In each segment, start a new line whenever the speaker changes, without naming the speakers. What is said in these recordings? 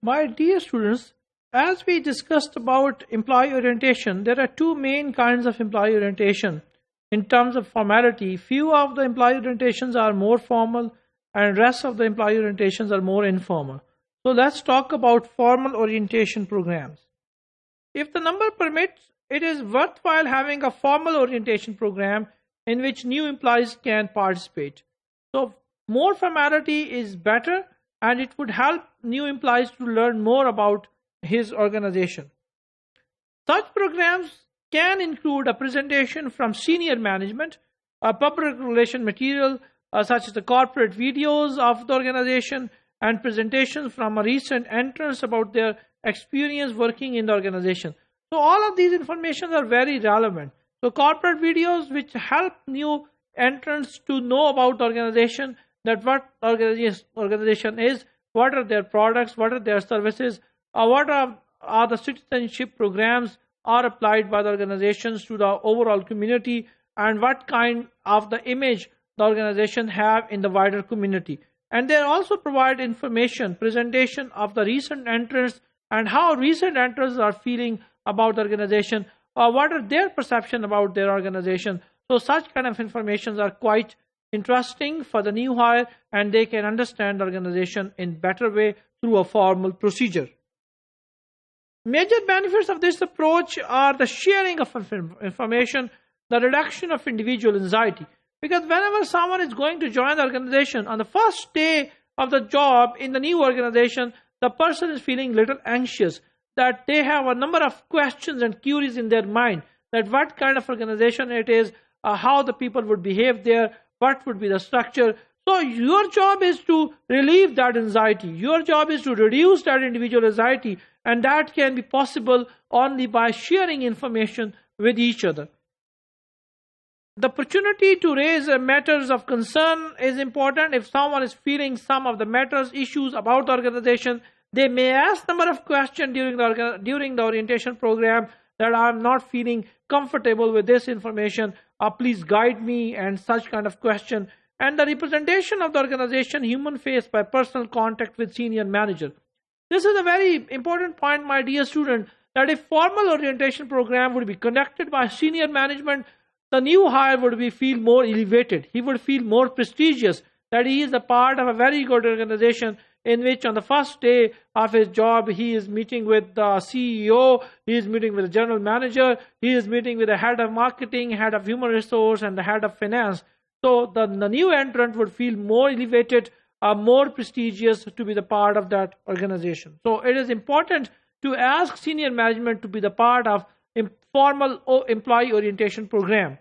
My dear students, as we discussed about employee orientation, there are two main kinds of employee orientation. In terms of formality, few of the employee orientations are more formal and rest of the employee orientations are more informal. So let's talk about formal orientation programs. If the number permits, it is worthwhile having a formal orientation program in which new employees can participate. So more formality is better and it would help new employees to learn more about his organization. Such programs can include a presentation from senior management, a public relation material such as the corporate videos of the organization, and presentations from a recent entrants about their experience working in the organization. So all of these information are very relevant. So corporate videos which help new entrants to know about the organization, that what organization is, what are their products, what are their services, what are the citizenship programs are applied by the organizations to the overall community, and what kind of the image the organization have in the wider community. And they also provide information, presentation of the recent entrants and how recent entrants are feeling about the organization, or what are their perception about their organization. So such kind of informations are quite interesting for the new hire, and they can understand the organization in better way through a formal procedure. Major benefits of this approach are the sharing of information, the reduction of individual anxiety. Because whenever someone is going to join the organization, on the first day of the job in the new organization, the person is feeling little anxious, that they have a number of questions and queries in their mind, that what kind of organization it is, how the people would behave there, what would be the structure. So your job is to relieve that anxiety. Your job is to reduce that individual anxiety, and that can be possible only by sharing information with each other. The opportunity to raise matters of concern is important. If someone is feeling some of the matters, issues about the organization, they may ask number of questions during the orientation program, that I'm not feeling comfortable with this information, please guide me, and such kind of question. And the representation of the organization human face by personal contact with senior manager. This is a very important point, my dear student, that if formal orientation program would be conducted by senior management, the new hire would feel more elevated. He would feel more prestigious, that he is a part of a very good organization, in which on the first day of his job, he is meeting with the CEO, he is meeting with the general manager, he is meeting with the head of marketing, head of human resource, and the head of finance. So the new entrant would feel more elevated, more prestigious to be the part of that organization. So it is important to ask senior management to be the part of formal employee orientation program.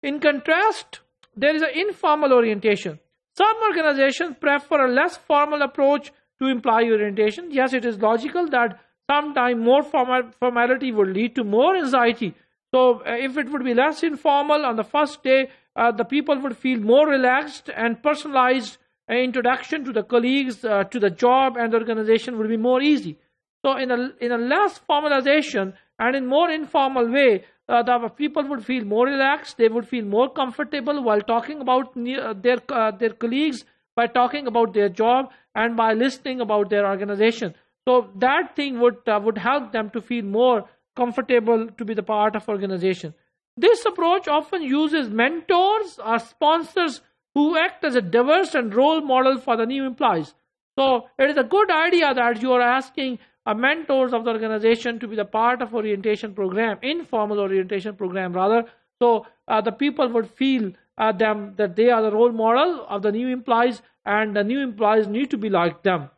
In contrast, there is an informal orientation. Some organizations prefer a less formal approach to employee orientation. Yes, it is logical that sometimes more formality would lead to more anxiety. So if it would be less informal on the first day, the people would feel more relaxed, and personalized introduction to the colleagues, to the job and the organization would be more easy. So in a less formalization and in more informal way, the people would feel more relaxed, they would feel more comfortable while talking about their colleagues, by talking about their job, and by listening about their organization. So that thing would help them to feel more comfortable to be the part of organization. This approach often uses mentors or sponsors who act as a diverse and role model for the new employees. So it is a good idea that you are asking mentors of the organization to be the part of orientation program, informal orientation program rather. So the people would feel them that they are the role model of the new employees, and the new employees need to be like them.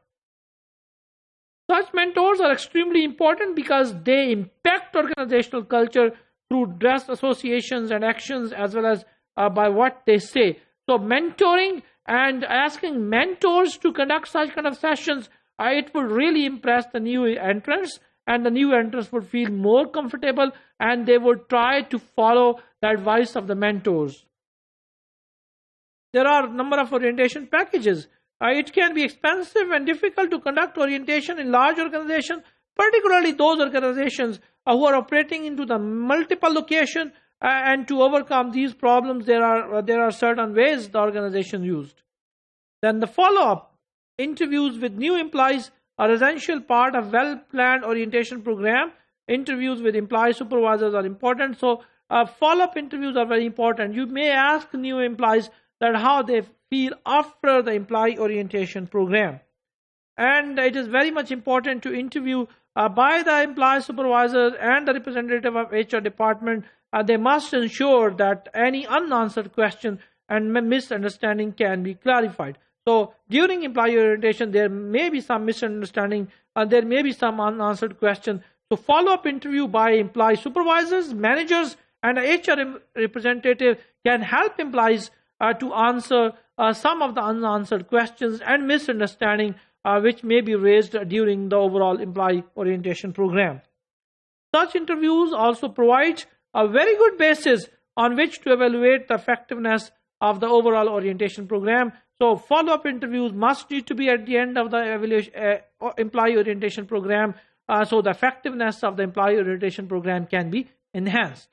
Such mentors are extremely important because they impact organizational culture through dress associations and actions, as well as by what they say. So mentoring and asking mentors to conduct such kind of sessions, it would really impress the new entrants, and the new entrants would feel more comfortable, and they would try to follow the advice of the mentors. There are a number of orientation packages. It can be expensive and difficult to conduct orientation in large organizations, particularly those organizations who are operating into the multiple location, and to overcome these problems, there are certain ways the organization used. Then the follow-up. Interviews with new employees are an essential part of well-planned orientation program. Interviews with employee supervisors are important. So follow-up interviews are very important. You may ask new employees that how they feel after the employee orientation program. And it is very much important to interview by the employee supervisor and the representative of HR department. They must ensure that any unanswered question and misunderstanding can be clarified. So during employee orientation, there may be some misunderstanding and there may be some unanswered question. So follow-up interview by employee supervisors, managers, and HR representative can help employees to answer some of the unanswered questions and misunderstanding which may be raised during the overall employee orientation program. Such interviews also provide a very good basis on which to evaluate the effectiveness of the overall orientation program. So follow-up interviews must need to be at the end of the employee orientation program so the effectiveness of the employee orientation program can be enhanced.